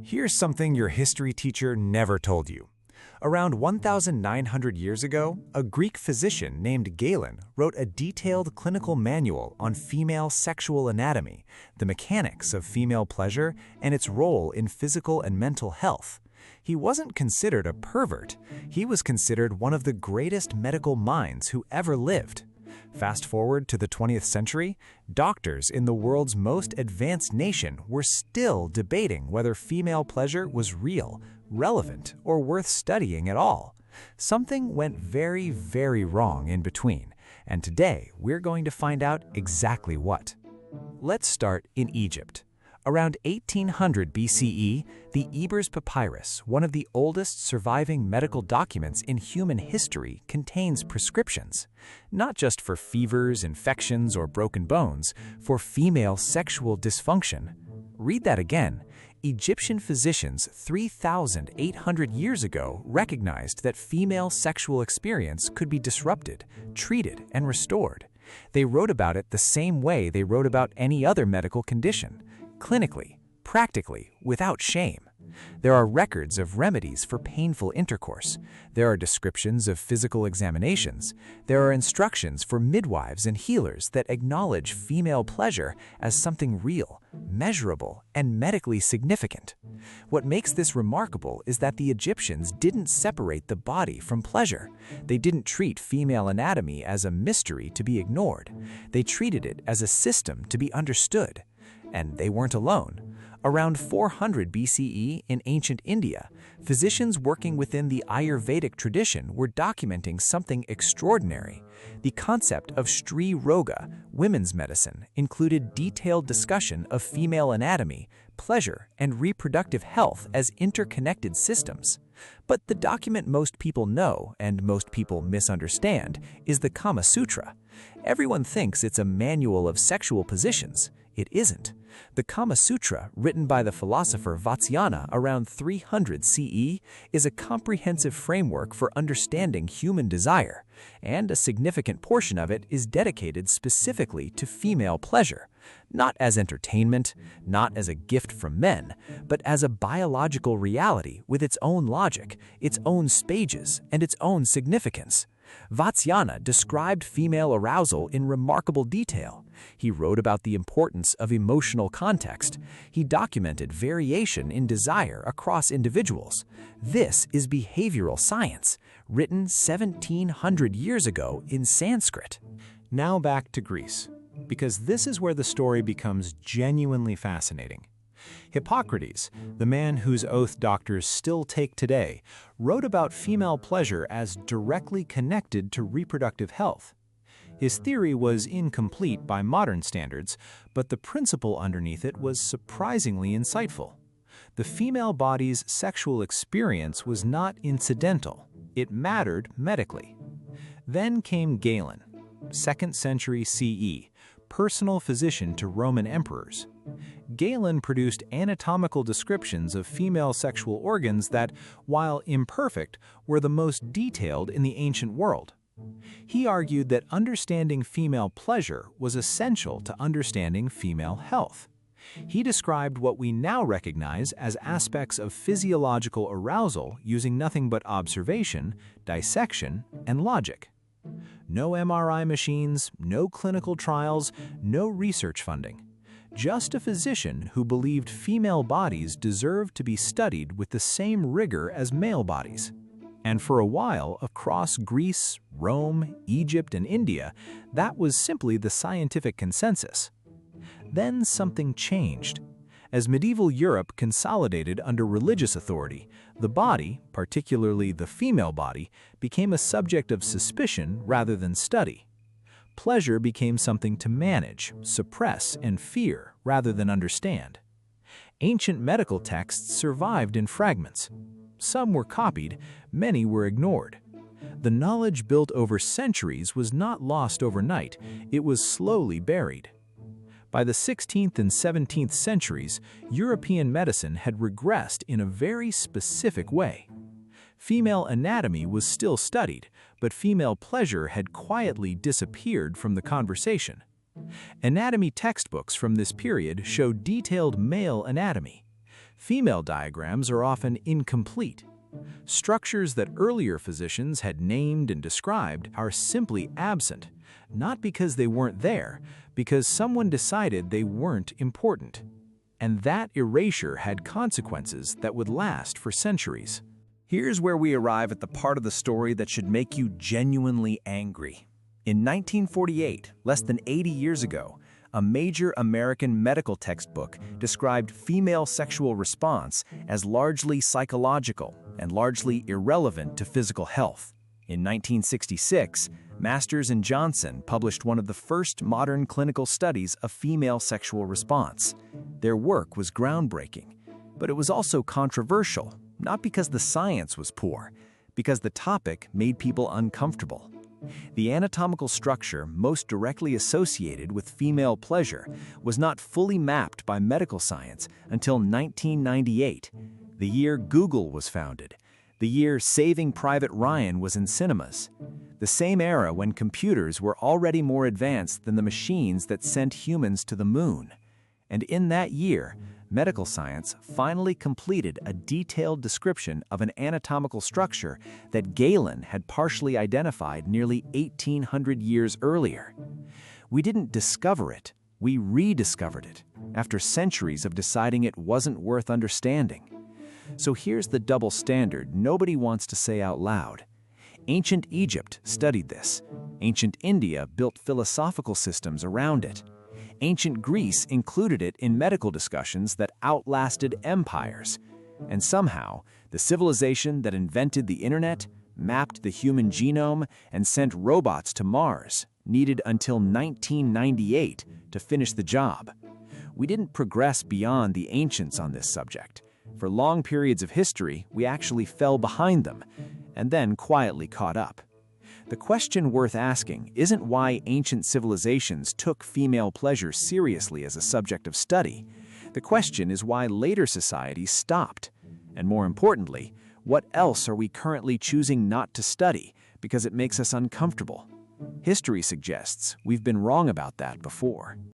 Here's something your history teacher never told you. Around 1,900 years ago, a Greek physician named Galen wrote a detailed clinical manual on female sexual anatomy, the mechanics of female pleasure, and its role in physical and mental health. He wasn't considered a pervert. He was considered one of the greatest medical minds who ever lived. Fast forward to the 20th century, doctors in the world's most advanced nation were still debating whether female pleasure was real, relevant, or worth studying at all. Something went very, very wrong in between, and today we're going to find out exactly what. Let's start in Egypt. Around 1800 BCE, the Ebers Papyrus, one of the oldest surviving medical documents in human history, contains prescriptions, not just for fevers, infections, or broken bones, for female sexual dysfunction. Read that again. Egyptian physicians 3,800 years ago recognized that female sexual experience could be disrupted, treated, and restored. They wrote about it the same way they wrote about any other medical condition. Clinically, practically, without shame. There are records of remedies for painful intercourse. There are descriptions of physical examinations. There are instructions for midwives and healers that acknowledge female pleasure as something real, measurable, and medically significant. What makes this remarkable is that the Egyptians didn't separate the body from pleasure. They didn't treat female anatomy as a mystery to be ignored. They treated it as a system to be understood. And they weren't alone. Around 400 BCE in ancient India, physicians working within the Ayurvedic tradition were documenting something extraordinary. The concept of Stri Roga, women's medicine, included detailed discussion of female anatomy, pleasure, and reproductive health as interconnected systems. But the document most people know and most people misunderstand is the Kama Sutra. Everyone thinks it's a manual of sexual positions. It isn't. The Kama Sutra, written by the philosopher Vatsyayana around 300 CE, is a comprehensive framework for understanding human desire, and a significant portion of it is dedicated specifically to female pleasure, not as entertainment, not as a gift from men, but as a biological reality with its own logic, its own stages, and its own significance. Vatsyayana described female arousal in remarkable detail. He wrote about the importance of emotional context. He documented variation in desire across individuals. This is behavioral science, written 1,700 years ago in Sanskrit. Now back to Greece, because this is where the story becomes genuinely fascinating. Hippocrates, the man whose oath doctors still take today, wrote about female pleasure as directly connected to reproductive health. His theory was incomplete by modern standards, but the principle underneath it was surprisingly insightful. The female body's sexual experience was not incidental. It mattered medically. Then came Galen, 2nd century CE, personal physician to Roman emperors. Galen produced anatomical descriptions of female sexual organs that, while imperfect, were the most detailed in the ancient world. He argued that understanding female pleasure was essential to understanding female health. He described what we now recognize as aspects of physiological arousal using nothing but observation, dissection, and logic. No MRI machines, no clinical trials, no research funding. Just a physician who believed female bodies deserved to be studied with the same rigor as male bodies. And for a while, across Greece, Rome, Egypt, and India, that was simply the scientific consensus. Then something changed. As medieval Europe consolidated under religious authority, the body, particularly the female body, became a subject of suspicion rather than study. Pleasure became something to manage, suppress, and fear rather than understand. Ancient medical texts survived in fragments. Some were copied, many were ignored. The knowledge built over centuries was not lost overnight, it was slowly buried. By the 16th and 17th centuries, European medicine had regressed in a very specific way. Female anatomy was still studied, but female pleasure had quietly disappeared from the conversation. Anatomy textbooks from this period show detailed male anatomy. Female diagrams are often incomplete. Structures that earlier physicians had named and described are simply absent, not because they weren't there, because someone decided they weren't important. And that erasure had consequences that would last for centuries. Here's where we arrive at the part of the story that should make you genuinely angry. In 1948, less than 80 years ago, a major American medical textbook described female sexual response as largely psychological and largely irrelevant to physical health. In 1966, Masters and Johnson published one of the first modern clinical studies of female sexual response. Their work was groundbreaking, but it was also controversial, not because the science was poor, because the topic made people uncomfortable. The anatomical structure most directly associated with female pleasure was not fully mapped by medical science until 1998, the year Google was founded, the year Saving Private Ryan was in cinemas, the same era when computers were already more advanced than the machines that sent humans to the moon. And in that year, medical science finally completed a detailed description of an anatomical structure that Galen had partially identified nearly 1,800 years earlier. We didn't discover it, we rediscovered it, after centuries of deciding it wasn't worth understanding. So here's the double standard nobody wants to say out loud. Ancient Egypt studied this. Ancient India built philosophical systems around it. Ancient Greece included it in medical discussions that outlasted empires. And somehow, the civilization that invented the internet, mapped the human genome, and sent robots to Mars needed until 1998 to finish the job. We didn't progress beyond the ancients on this subject. For long periods of history, we actually fell behind them, and then quietly caught up. The question worth asking isn't why ancient civilizations took female pleasure seriously as a subject of study. The question is why later societies stopped. And more importantly, what else are we currently choosing not to study because it makes us uncomfortable? History suggests we've been wrong about that before.